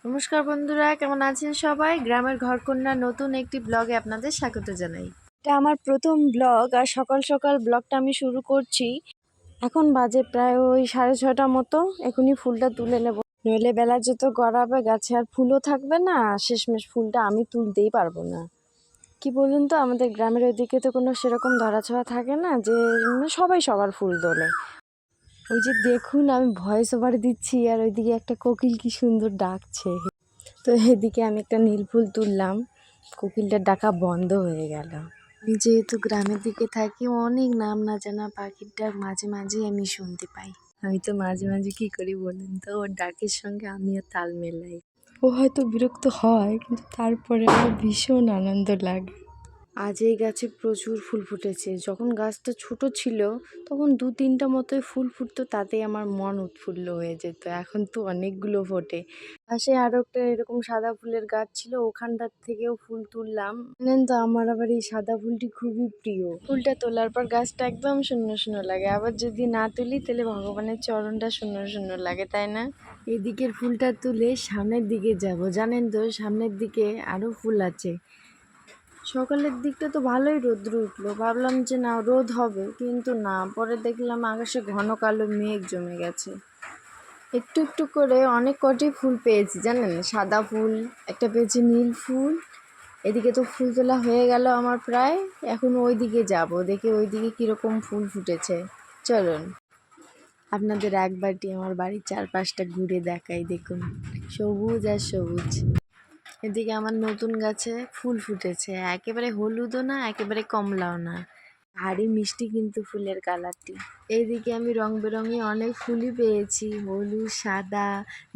নমস্কার বন্ধুরা, কেমন আছেন সবাই? গ্রামের ঘরকন্যা নতুন একটি ব্লগে আপনাদের স্বাগত জানাই। এটা আমার প্রথম ব্লগ, আর সকাল সকাল ব্লগটা আমি শুরু করছি। এখন বাজে প্রায় ওই 6:30 মতো। এখনই ফুলটা তুলে নেব, নইলে বেলা যত গড়াবে গাছে আর ফুলও থাকবে না। শেষমেশ ফুলটা আমি তুলতেই পারবো না। কি বলুন তো, আমাদের গ্রামের ওইদিকে তো কোনো সেরকম ধরাছোঁয়া থাকে না যে সবাই সবার ফুল তোলে। ওই যে দেখুন, আমি ভয়েস ওভার দিচ্ছি আর ওইদিকে একটা কোকিল কি সুন্দর ডাকছে। তো এদিকে আমি একটা নীল ফুল তুললাম, কোকিলটার ডাকা বন্ধ হয়ে গেল। আমি যেহেতু গ্রামের দিকে থাকি, অনেক নাম না জানা পাখির ডাক মাঝে মাঝে আমি শুনতে পাই। আমি তো মাঝে মাঝে কি করি বলুন তো, ওর ডাকের সঙ্গে আমিও তাল মেলাই। ও হয়তো বিরক্ত হয়, কিন্তু তারপরে আমার ভীষণ আনন্দ লাগে। আজ এই গাছে প্রচুর ফুল ফুটেছে। যখন গাছটা ছোট ছিল তখন 2-3টা মতোই ফুল ফুটতো, তাতেই আমার মন উৎফুল্ল হয়ে যেত। এখন তো অনেকগুলো ফোটে। পাশে আরো একটা এরকম সাদা ফুলের গাছ ছিল, ওখানটার থেকেও ফুল তুললাম। জানেন তো, আমার আবার এই সাদা ফুলটি খুবই প্রিয়। ফুলটা তোলার পর গাছটা একদম শূন্য শূন্য লাগে, আবার যদি না তুলি তাহলে ভগবানের চরণটা শূন্য শূন্য লাগে, তাই না? এদিকের ফুলটা তুলে সামনের দিকে যাব। জানেন তো, সামনের দিকে আরো ফুল আছে। সকালের দিকটা তো ভালোই রোদ্র উঠলো, ভাবলাম যে না রোদ হবে, কিন্তু না, পরে দেখলাম আকাশে ঘন কালো মেঘ জমে গেছে। একটু একটু করে অনেক কটি ফুল পেয়েছি জানেন, সাদা ফুল একটা পেয়েছি, নীল ফুল। এদিকে তো ফুল তোলা হয়ে গেল আমার প্রায়। এখন ওই দিকে যাবো, দেখি ওই দিকে কীরকম ফুল ফুটেছে। চলুন আপনাদের একবারটি আমার বাড়ির চারপাশটা ঘুরে দেখাই। দেখুন, সবুজ আর সবুজ। এদিকে আমার নতুন গাছে ফুল ফুটেছে, একেবারে হলুদও না একেবারে কমলাও না, ভারী মিষ্টি কিন্তু ফুলের কালারটি। এইদিকে আমি রং বেরঙে অনেক ফুলই পেয়েছি, হলুদ, সাদা,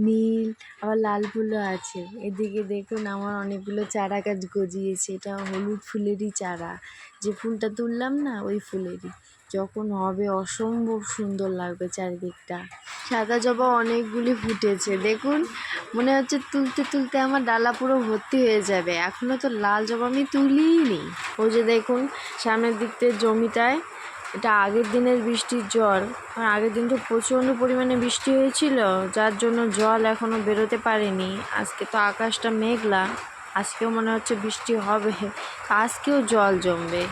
নীল, আবার লাল ফুলও আছে। এদিকে দেখুন, আমার অনেকগুলো চারা গাছ গজিয়েছে। এটা হলুদ ফুলেরই চারা, যে ফুলটা তুললাম না ওই ফুলেরই। যখন হবে অসম্ভব সুন্দর লাগবে চারিদিকটা। সাদা জবা অনেকগুলি ফুটেছে, দেখুন মনে হচ্ছে তুলতে তুলতে আমার ডালা পুরো ভর্তি হয়ে যাবে। এখনো তো লাল জবা আমি তুলিনি। ওই যে দেখুন সামনের দিক থেকে জমিটায়, এটা আগের দিনের বৃষ্টির জল। আর আগের দিন তো প্রচণ্ড পরিমাণে বৃষ্টি হয়েছিল, যার জন্য জল এখনো বেরোতে পারেনি। আজকে তো আকাশটা মেঘলা, আজকেও মনে হচ্ছে বৃষ্টি হবে, আজকেও জল জমবে।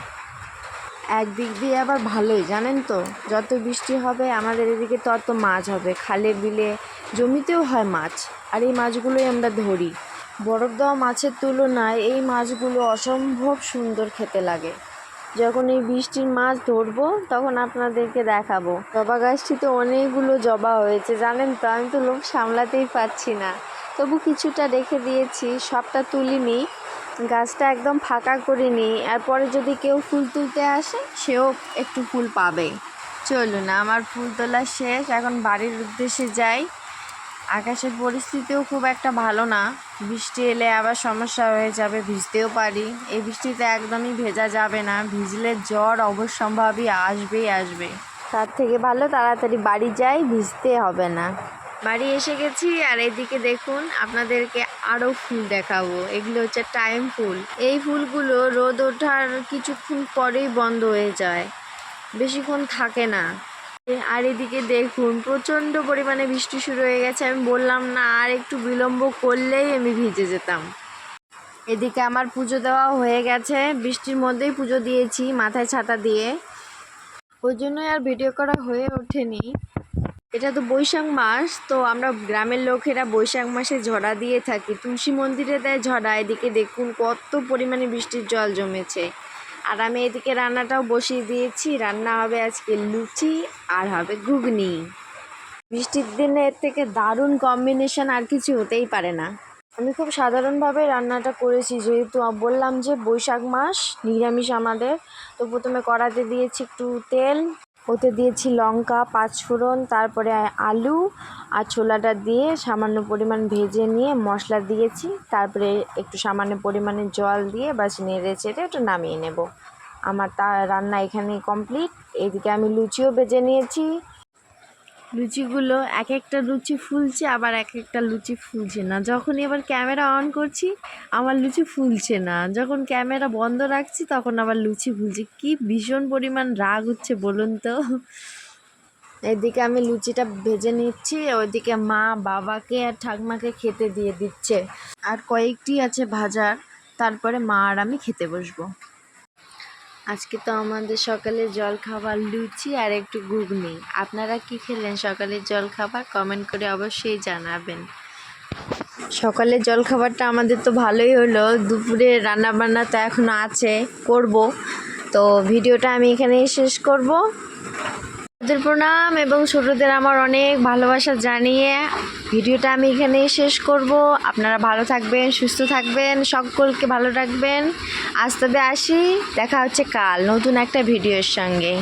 একদিক দিয়ে আবার ভালোই, জানেন তো, যত বৃষ্টি হবে আমাদের এদিকে তত মাছ হবে। খালে বিলে জমিতেও হয় মাছ, আর এই মাছগুলোই আমরা ধরি। বরফ দেওয়া মাছের তুলনায় এই মাছগুলো অসম্ভব সুন্দর খেতে লাগে। যখন এই বৃষ্টির মাছ ধরবো তখন আপনাদেরকে দেখাবো। জবা গাছটিতে অনেকগুলো জবা হয়েছে, জানেন তো, আমি তো লোভ সামলাতেই পারছি না, তবু কিছুটা রেখে দিয়েছি, সবটা তুলিনি। গাছটা একদম ফাঁকা করিনি, আর পরে যদি কেউ ফুল তুলতে আসে সেও একটু ফুল পাবে। চলুন, আমার ফুল তোলা শেষ, এখন বাড়ির উদ্দেশ্যে যাই। আকাশের পরিস্থিতিও খুব একটা ভালো না, বৃষ্টি এলে আবার সমস্যা হয়ে যাবে, ভিজতেও পারি। এই বৃষ্টিতে একদমই ভেজা যাবে না, ভিজলে জ্বর অবশ্যম্ভাবী আসবেই আসবে। তার থেকে ভালো তাড়াতাড়ি বাড়ি যাই, ভিজতে হবে না। বাড়ি এসে গেছি, আর এদিকে দেখুন আপনাদেরকে আরও ফুল দেখাবো। এগুলো হচ্ছে টাইম ফুল। এই ফুলগুলো রোদ ওঠার কিছুক্ষণ পরেই বন্ধ হয়ে যায়, বেশিক্ষণ থাকে না। আর এদিকে দেখুন প্রচণ্ড পরিমাণে বৃষ্টি শুরু হয়ে গেছে। আমি বললাম না আর একটু বিলম্ব করলেই আমি ভিজে যেতাম। এদিকে আমার পুজো দেওয়াও হয়ে গেছে, বৃষ্টির মধ্যেই পুজো দিয়েছি মাথায় ছাতা দিয়ে, ওই জন্যই আর ভিডিও করা হয়ে ওঠেনি। এটা তো বৈশাখ মাস, তো আমরা গ্রামের লোকেরা বৈশাখ মাসে ঝড়া দিয়ে থাকি, তুলসী মন্দিরে দেয় ঝড়া। এদিকে দেখুন কত পরিমাণে বৃষ্টির জল জমেছে। আর আমি এদিকে রান্নাটাও বসিয়ে দিয়েছি, রান্না হবে আজকে লুচি আর হবে ঘুগনি। বৃষ্টির দিনে এর থেকে দারুণ কম্বিনেশন আর কিছু হতেই পারে না। আমি খুব সাধারণভাবে রান্নাটা করেছি, যেহেতু বললাম যে বৈশাখ মাস, নিরামিষ আমাদের। তো প্রথমে কড়াতে দিয়েছি একটু তেল, ওতে দিয়েছি লঙ্কা, পাঁচফোড়ন, তারপরে আলু আর ছোলাটা দিয়ে সামান্য পরিমাণ ভেজে নিয়ে মশলা দিয়েছি, তারপরে একটু সামান্য পরিমাণে জল দিয়ে বাস নেড়ে চেড়ে ওটা নামিয়ে নেব। আমার রান্না এখানেই কমপ্লিট। এদিকে আমি লুচিও ভেজে নিয়েছি। লুচিগুলো এক একটা লুচি ফুলছে, আবার এক একটা লুচি ফুলছে না। যখনই আবার ক্যামেরা অন করছি আমার লুচি ফুলছে না, যখন ক্যামেরা বন্ধ রাখছি তখন আবার লুচি ফুলছে। কি ভীষণ পরিমাণ রাগ হচ্ছে বলুন তো। এদিকে আমি লুচিটা ভেজে নিচ্ছি, ওইদিকে মা বাবাকে আর ঠাকমাকে খেতে দিয়ে দিচ্ছে। আর কয়েকটি আছে ভাজার, তারপরে মা আর আমি খেতে বসবো। আজকে তো আমাদের সকালের জলখাবার লুচি আর একটু ঘুগনি। আপনারা কি খেলেন সকালের জলখাবার? কমেন্ট করে অবশ্যই জানাবেন। সকালের জলখাবারটা আমাদের তো ভালোই হলো। দুপুরে রান্নাবান্না তো এখনও আছে, করব। তো ভিডিওটা আমি এখানেই শেষ করব। ওদের প্রণাম এবং ছোটদের আমার অনেক ভালোবাসা জানিয়ে ভিডিওটা আমি এখানেই শেষ করব। আপনারা ভালো থাকবেন, সুস্থ থাকবেন, সকলকে ভালো রাখবেন। আজ তবে আসি, দেখা হচ্ছে কাল নতুন একটা ভিডিওর সঙ্গে।